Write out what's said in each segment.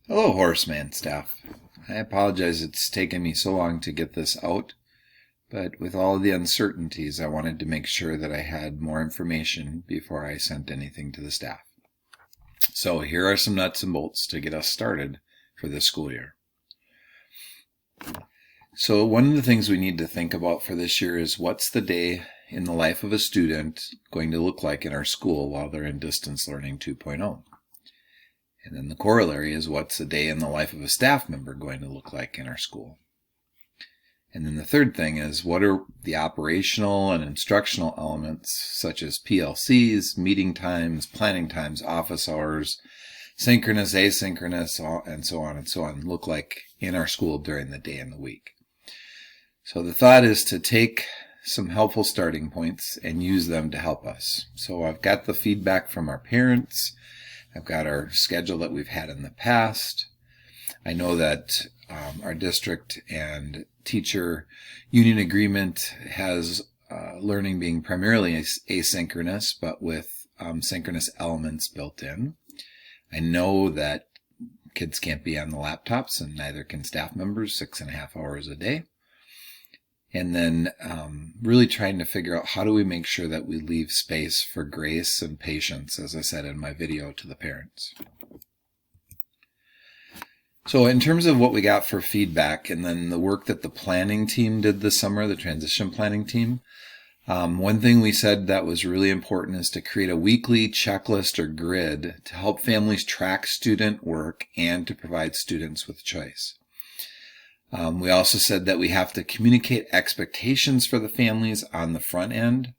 Hello, Horace Mann staff. I apologize it's taken me so long to get this out, but with all the uncertainties, I wanted to make sure that I had more information before I sent anything to the staff. So here are some nuts and bolts to get us started for this school year. So one of the things we need to think about for this year is what's the day in the life of a student going to look like in our school while they're in Distance Learning 2.0. And then the corollary is what's a day in the life of a staff member going to look like in our school. And then the third thing is what are the operational and instructional elements such as PLCs, meeting times, planning times, office hours, synchronous, asynchronous, and so on look like in our school during the day and the week. So the thought is to take some helpful starting points and use them to help us. So I've got the feedback from our parents. I've got our schedule that we've had in the past. I know that our district and teacher union agreement has learning being primarily asynchronous, but with synchronous elements built in. I know that kids can't be on the laptops, and neither can staff members 6.5 hours a day. And then really trying to figure out how do we make sure that we leave space for grace and patience, as I said in my video to the parents. So in terms of what we got for feedback and then the work that the planning team did this summer, the transition planning team, one thing we said that was really important is to create a weekly checklist or grid to help families track student work and to provide students with choice. We also said that we have to communicate expectations for the families on the front end.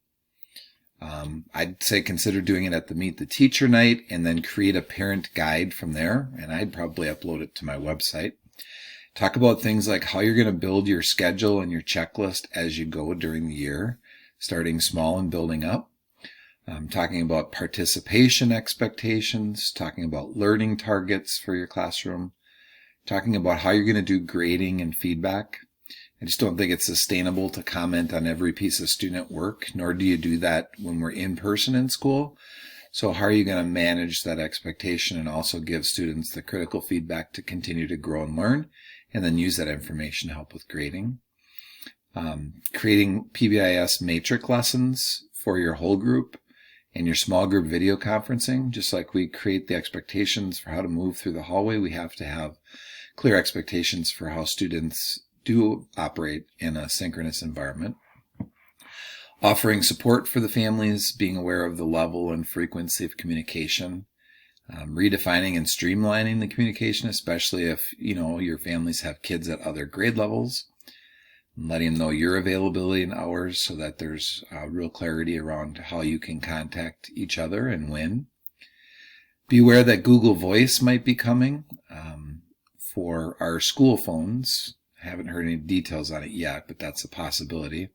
I'd say consider doing it at the Meet the Teacher night and then create a parent guide from there, and I'd probably upload it to my website. Talk about things like how you're going to build your schedule and your checklist as you go during the year, starting small and building up. Talking about participation expectations, talking about learning targets for your classroom, talking about how you're going to do grading and feedback. I just don't think it's sustainable to comment on every piece of student work, nor do you do that when we're in person in school. So how are you going to manage that expectation and also give students the critical feedback to continue to grow and learn, and then use that information to help with grading? Creating PBIS matrix lessons for your whole group and your small group video conferencing. Just like we create the expectations for how to move through the hallway, we have to have clear expectations for how students do operate in a synchronous environment. Offering support for the families, being aware of the level and frequency of communication, redefining and streamlining the communication, especially if your families have kids at other grade levels, letting them know your availability and hours so that there's real clarity around how you can contact each other and when. Be aware that Google Voice might be coming for our school phones. I haven't heard any details on it yet, but that's a possibility.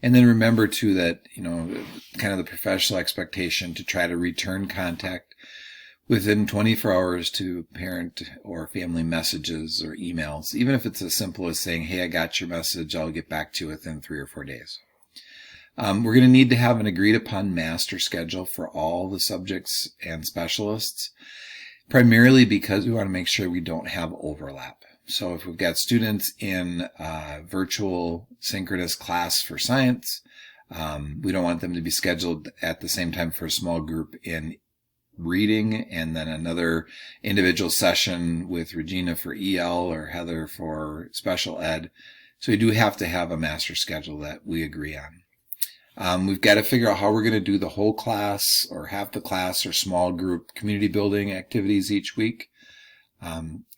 And then remember too that, kind of the professional expectation to try to return contact within 24 hours to parent or family messages or emails, even if it's as simple as saying, hey, I got your message, I'll get back to you within 3 or 4 days. We're going to need to have an agreed upon master schedule for all the subjects and specialists, primarily because we want to make sure we don't have overlap. So if we've got students in virtual synchronous class for science, we don't want them to be scheduled at the same time for a small group in reading and then another individual session with Regina for EL or Heather for special ed. So we do have to have a master schedule that we agree on. We've got to figure out how we're going to do the whole class or half the class or small group community building activities each week.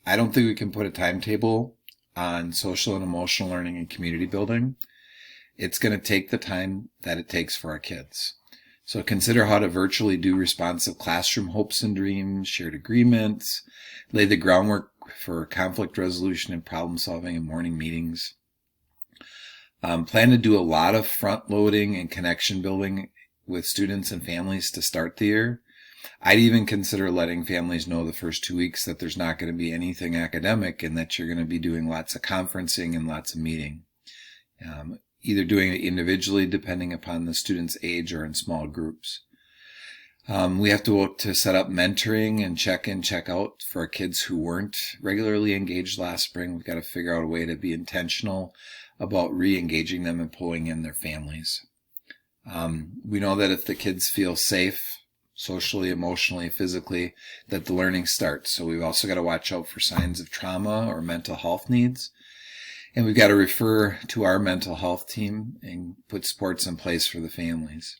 I don't think we can put a timetable on social and emotional learning and community building. It's going to take the time that it takes for our kids. So consider how to virtually do responsive classroom hopes and dreams, shared agreements, lay the groundwork for conflict resolution and problem solving in morning meetings. Plan to do a lot of front loading and connection building with students and families to start the year. I'd even consider letting families know the first 2 weeks that there's not going to be anything academic and that you're going to be doing lots of conferencing and lots of meeting. Either doing it individually depending upon the student's age or in small groups. We have to work to set up mentoring and check in, check out for our kids who weren't regularly engaged last spring. We've got to figure out a way to be intentional about re-engaging them and pulling in their families. We know that if the kids feel safe, socially, emotionally, physically, that the learning starts. So we've also got to watch out for signs of trauma or mental health needs. And we've got to refer to our mental health team and put supports in place for the families.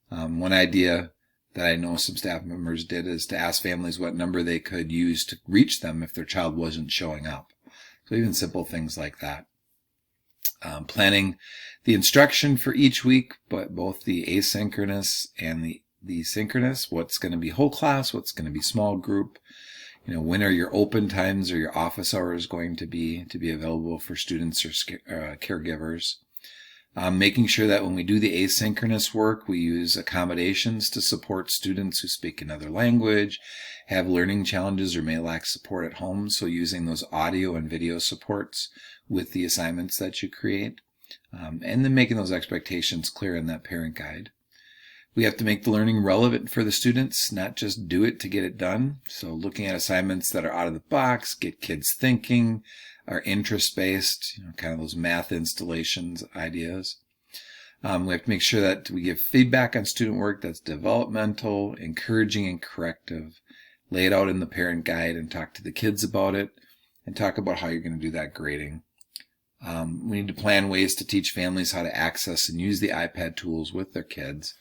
One idea that I know some staff members did is to ask families what number they could use to reach them if their child wasn't showing up. So even simple things like that. Planning the instruction for each week, but both the asynchronous and the synchronous, what's going to be whole class, what's going to be small group, when are your open times or your office hours going to be available for students or caregivers. Making sure that when we do the asynchronous work, we use accommodations to support students who speak another language, have learning challenges, or may lack support at home. So using those audio and video supports with the assignments that you create, and then making those expectations clear in that parent guide. We have to make the learning relevant for the students, not just do it to get it done. So looking at assignments that are out of the box, get kids thinking, are interest-based, kind of those math installations ideas. We have to make sure that we give feedback on student work that's developmental, encouraging, and corrective. Lay it out in the parent guide and talk to the kids about it, and talk about how you're going to do that grading. We need to plan ways to teach families how to access and use the iPad tools with their kids.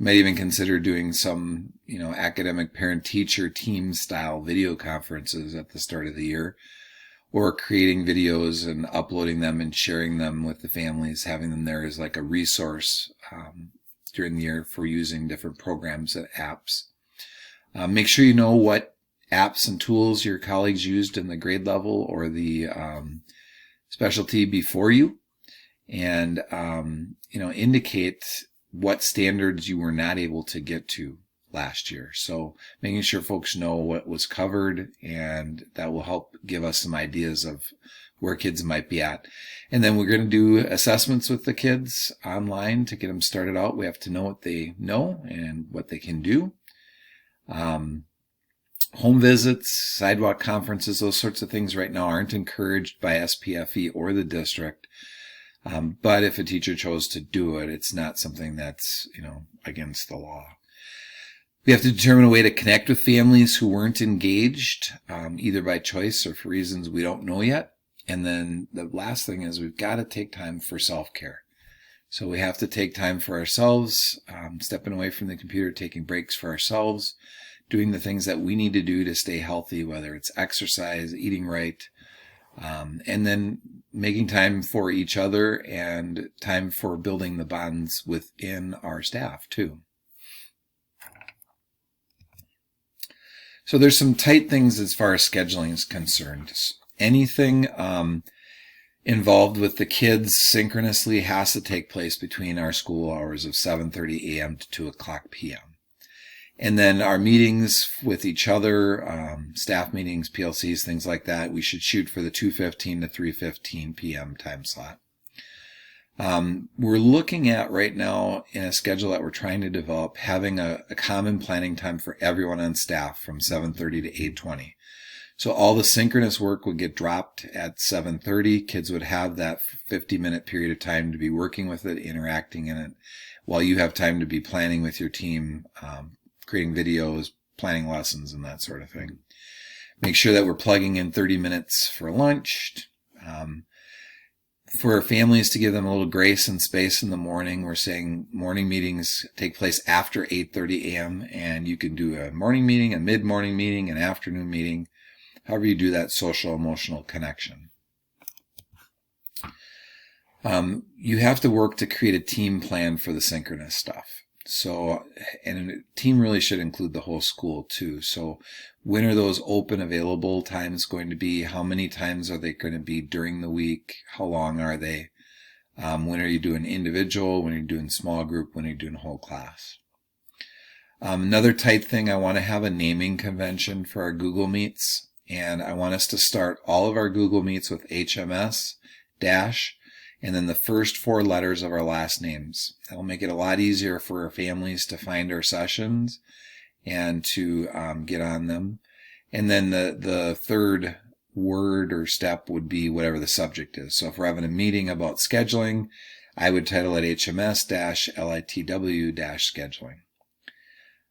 You might even consider doing some, academic parent-teacher team style video conferences at the start of the year, or creating videos and uploading them and sharing them with the families, having them there as like a resource during the year for using different programs and apps. Make sure you know what apps and tools your colleagues used in the grade level or the specialty before you, and indicate what standards you were not able to get to last year. So making sure folks know what was covered, and that will help give us some ideas of where kids might be at. And then we're going to do assessments with the kids online to get them started out. We have to know what they know and what they can do. Home visits, sidewalk conferences, those sorts of things right now aren't encouraged by SPFE or the district. But if a teacher chose to do it, it's not something that's, against the law. We have to determine a way to connect with families who weren't engaged, either by choice or for reasons we don't know yet. And then the last thing is we've got to take time for self-care. So we have to take time for ourselves, stepping away from the computer, taking breaks for ourselves, doing the things that we need to do to stay healthy, whether it's exercise, eating right, and then making time for each other and time for building the bonds within our staff too. So there's some tight things as far as scheduling is concerned. Anything involved with the kids synchronously has to take place between our school hours of 7:30 a.m. to 2 o'clock p.m. And then our meetings with each other, staff meetings, PLCs, things like that, we should shoot for the 2:15 to 3:15 p.m. time slot. We're looking at right now in a schedule that we're trying to develop, having a common planning time for everyone on staff from 7:30 to 8:20. So all the synchronous work would get dropped at 7:30. Kids would have that 50-minute period of time to be working with it, interacting in it, while you have time to be planning with your team, creating videos, planning lessons, and that sort of thing. Make sure that we're plugging in 30 minutes for lunch. For families to give them a little grace and space in the morning, we're saying morning meetings take place after 8:30 a.m. and you can do a morning meeting, a mid-morning meeting, an afternoon meeting, however you do that social emotional connection. You have to work to create a team plan for the synchronous stuff. So, and a team really should include the whole school too. So when are those open available times going to be? How many times are they going to be during the week? How long are they? When are you doing individual? When are you doing small group? When are you doing whole class? Another tight thing, I want to have a naming convention for our Google Meets. And I want us to start all of our Google Meets with HMS dash and then the first 4 letters of our last names. That'll make it a lot easier for our families to find our sessions and to get on them. And then the third word or step would be whatever the subject is. So if we're having a meeting about scheduling, I would title it HMS-LITW-scheduling.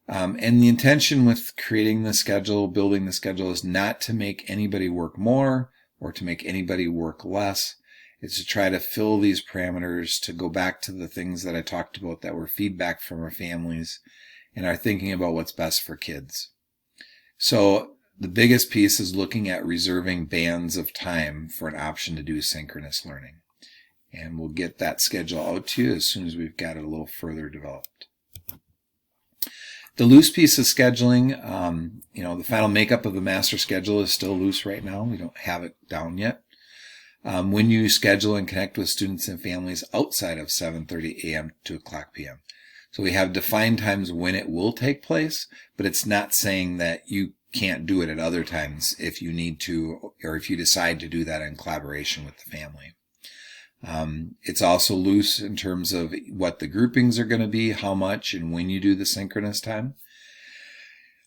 And the intention with creating the schedule, building the schedule, is not to make anybody work more or to make anybody work less. It's to try to fill these parameters, to go back to the things that I talked about that were feedback from our families and are thinking about what's best for kids. So the biggest piece is looking at reserving bands of time for an option to do synchronous learning. And we'll get that schedule out to you as soon as we've got it a little further developed. The loose piece of scheduling, the final makeup of the master schedule is still loose right now. We don't have it down yet. When you schedule and connect with students and families outside of 7:30 a.m. to 2 o'clock p.m. So we have defined times when it will take place, but it's not saying that you can't do it at other times if you need to, or if you decide to do that in collaboration with the family. It's also loose in terms of what the groupings are going to be, how much, and when you do the synchronous time.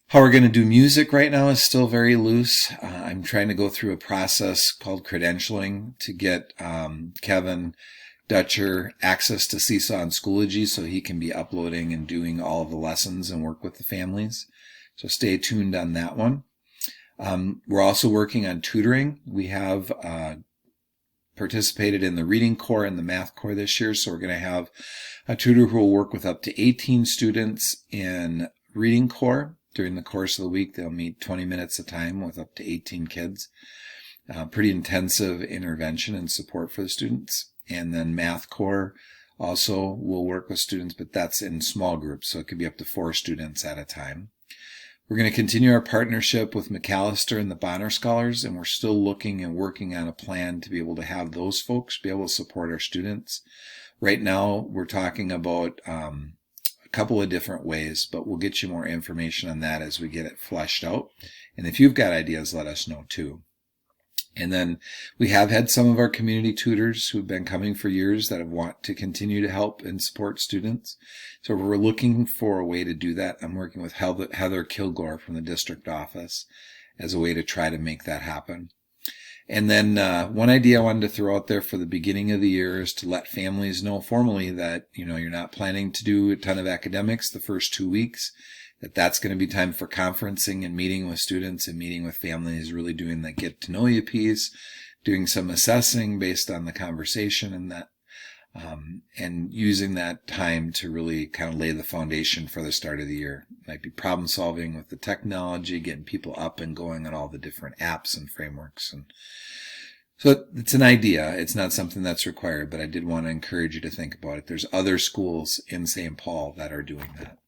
How we're going to do music right now is still very loose. I'm trying to go through a process called credentialing to get Kevin Dutcher access to Seesaw and Schoology so he can be uploading and doing all of the lessons and work with the families. So stay tuned on that one. We're also working on tutoring. We have participated in the reading core and the math core this year, so we're going to have a tutor who will work with up to 18 students in reading core. During the course of the week, they'll meet 20 minutes a time with up to 18 kids. Pretty intensive intervention and support for the students. And then math core also will work with students, but that's in small groups, so it could be up to 4 students at a time. We're going to continue our partnership with McAllister and the Bonner Scholars, and we're still looking and working on a plan to be able to have those folks be able to support our students. Right now, we're talking about a couple of different ways, but we'll get you more information on that as we get it fleshed out. And if you've got ideas, let us know too. And then we have had some of our community tutors who've been coming for years that have want to continue to help and support students. So we're looking for a way to do that. I'm working with Heather Kilgore from the district office as a way to try to make that happen. And then one idea I wanted to throw out there for the beginning of the year is to let families know formally that, you're not planning to do a ton of academics the first 2 weeks, that's going to be time for conferencing and meeting with students and meeting with families, really doing the get to know you piece, doing some assessing based on the conversation and that, and using that time to really kind of lay the foundation for the start of the year. It might be problem solving with the technology, getting people up and going on all the different apps and frameworks. And so it's an idea. It's not something that's required, but I did want to encourage you to think about it. There's other schools in St. Paul that are doing that.